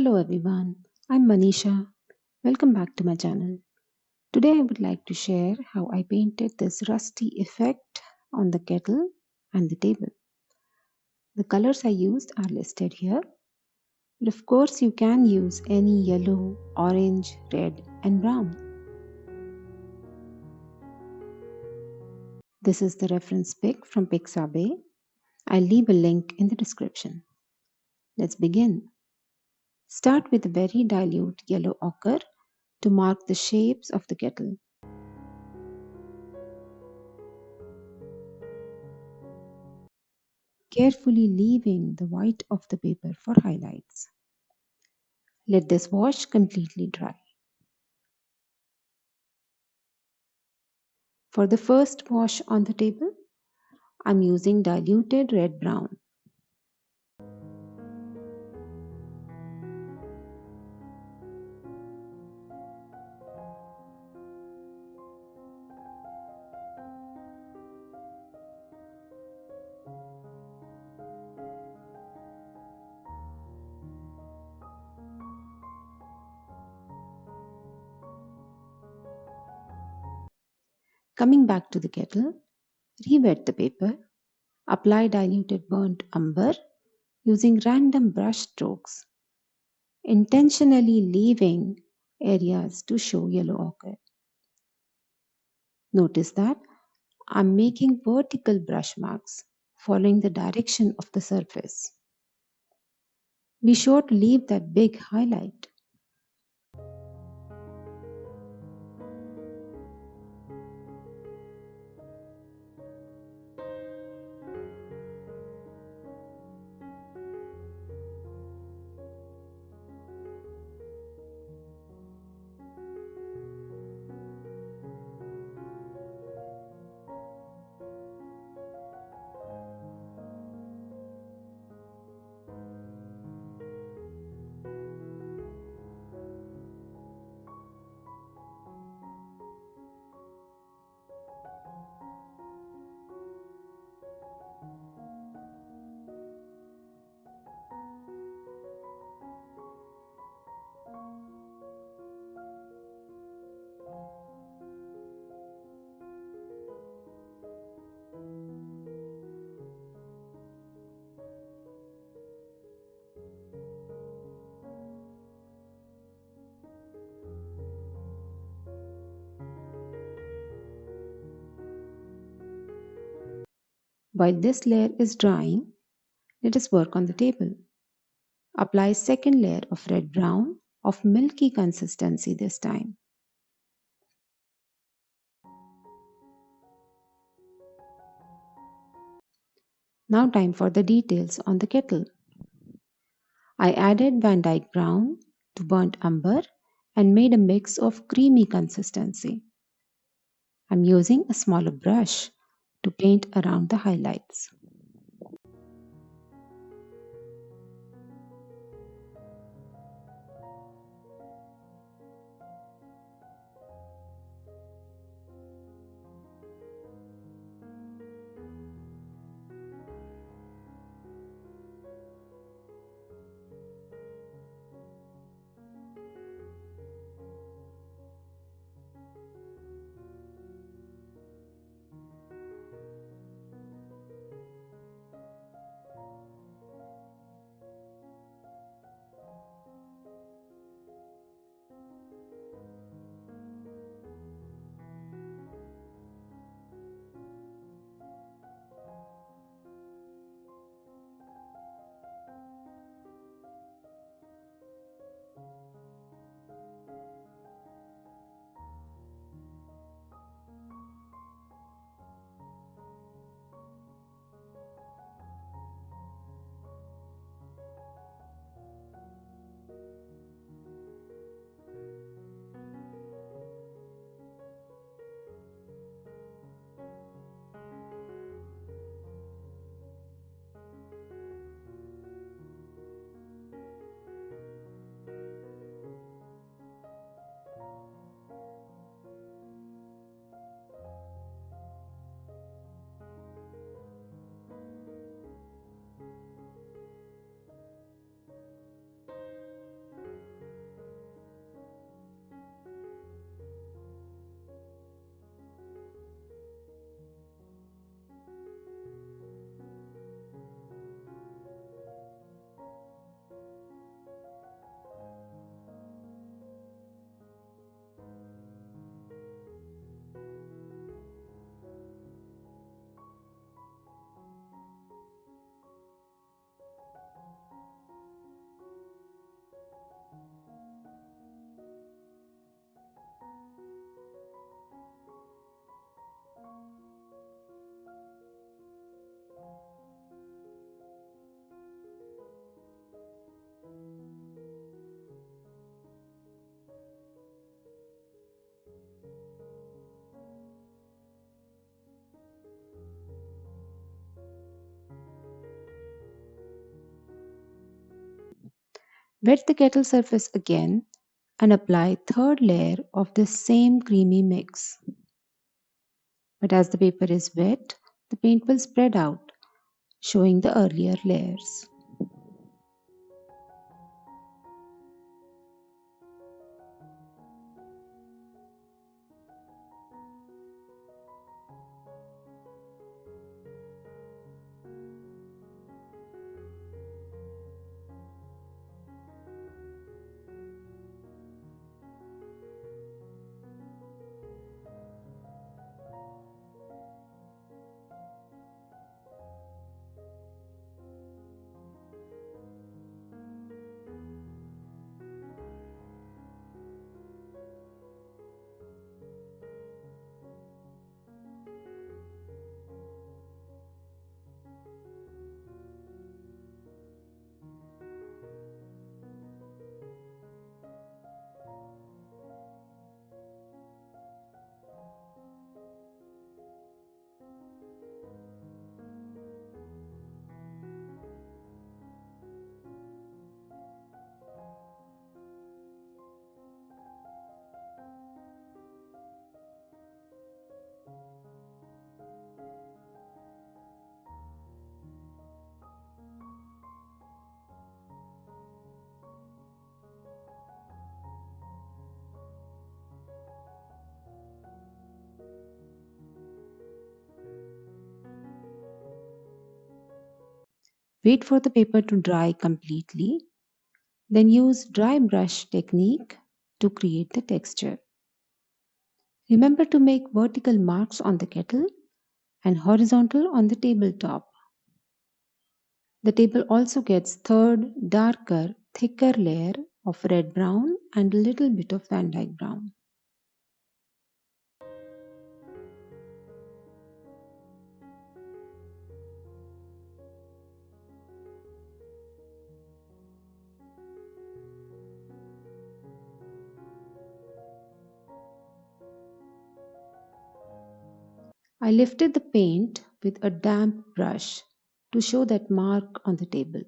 Hello everyone, I'm Manisha. Welcome back to my channel. Today I would like to share how I painted this rusty effect on the kettle and the table. The colors I used are listed here, but of course you can use any yellow, orange, red and brown. This is the reference pic from Pixabay. I'll leave a link in the description. Let's begin. Start with a very dilute yellow ochre to mark the shapes of the kettle. Carefully leaving the white of the paper for highlights. Let this wash completely dry. For the first wash on the table, I'm using diluted red brown. Coming back to the kettle, re-wet the paper, apply diluted burnt umber using random brush strokes, intentionally leaving areas to show yellow ochre. Notice that I'm making vertical brush marks following the direction of the surface. Be sure to leave that big highlight. While this layer is drying, let us work on the table. Apply second layer of red brown of milky consistency this time. Now time for the details on the kettle. I added Van Dyke brown to burnt umber and made a mix of creamy consistency. I'm using a smaller brush to paint around the highlights. Wet the kettle surface again and apply third layer of the same creamy mix. But as the paper is wet, the paint will spread out, showing the earlier layers. Wait for the paper to dry completely, then use dry brush technique to create the texture. Remember to make vertical marks on the kettle and horizontal on the tabletop. The table also gets third, darker, thicker layer of red brown and a little bit of Van Dyke brown. I lifted the paint with a damp brush to show that mark on the table.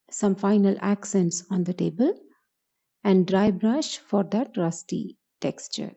Some final accents on the table and dry brush for that rusty texture.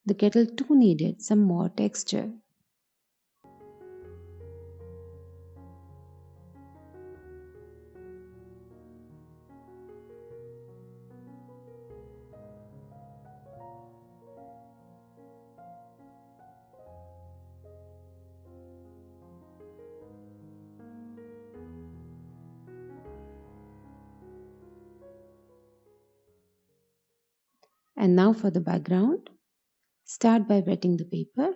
The kettle too needed some more texture. And now for the background. Start by wetting the paper.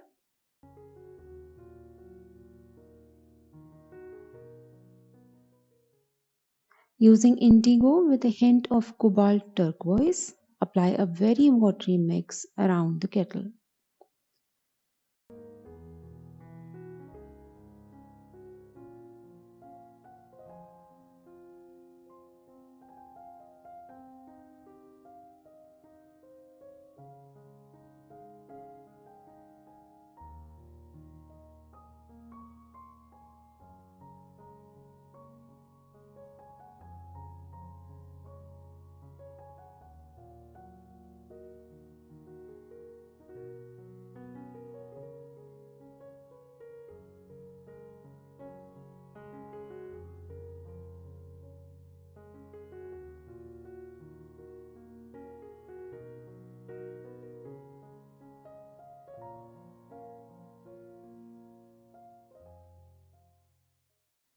Using indigo with a hint of cobalt turquoise, apply a very watery mix around the kettle.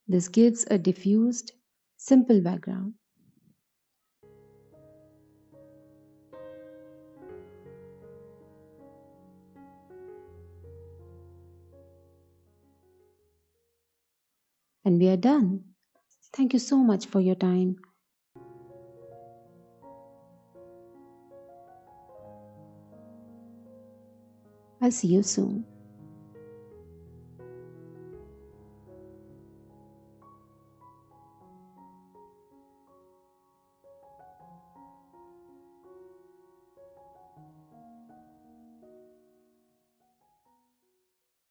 This gives a diffused, simple background. And we are done. Thank you so much for your time. I'll see you soon.